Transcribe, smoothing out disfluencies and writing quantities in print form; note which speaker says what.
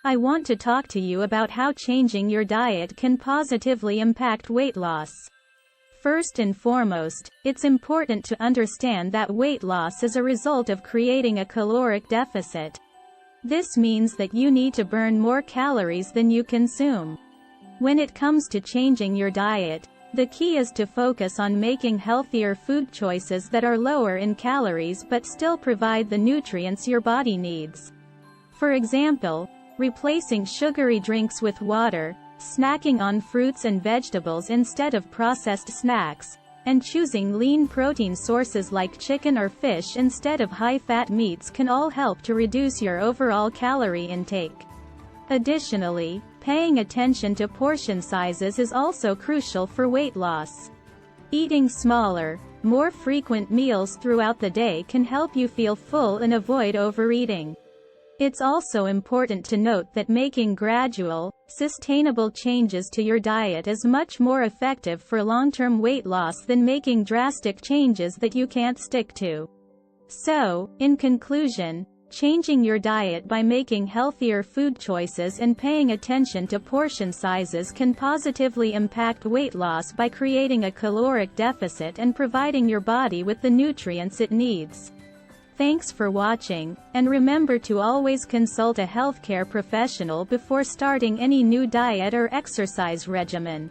Speaker 1: I want to talk to you about how changing your diet can positively impact weight loss. First and foremost, it's important to understand that weight loss is a result of creating a caloric deficit. This means that you need to burn more calories than you consume. When it comes to changing your diet, the key is to focus on making healthier food choices that are lower in calories but still provide the nutrients your body needs. For example, replacing sugary drinks with water, snacking on fruits and vegetables instead of processed snacks, and choosing lean protein sources like chicken or fish instead of high-fat meats can all help to reduce your overall calorie intake. Additionally, paying attention to portion sizes is also crucial for weight loss. Eating smaller, more frequent meals throughout the day can help you feel full and avoid overeating. It's also important to note that making gradual, sustainable changes to your diet is much more effective for long-term weight loss than making drastic changes that you can't stick to. So, in conclusion, changing your diet by making healthier food choices and paying attention to portion sizes can positively impact weight loss by creating a caloric deficit and providing your body with the nutrients it needs. Thanks for watching, and remember to always consult a healthcare professional before starting any new diet or exercise regimen.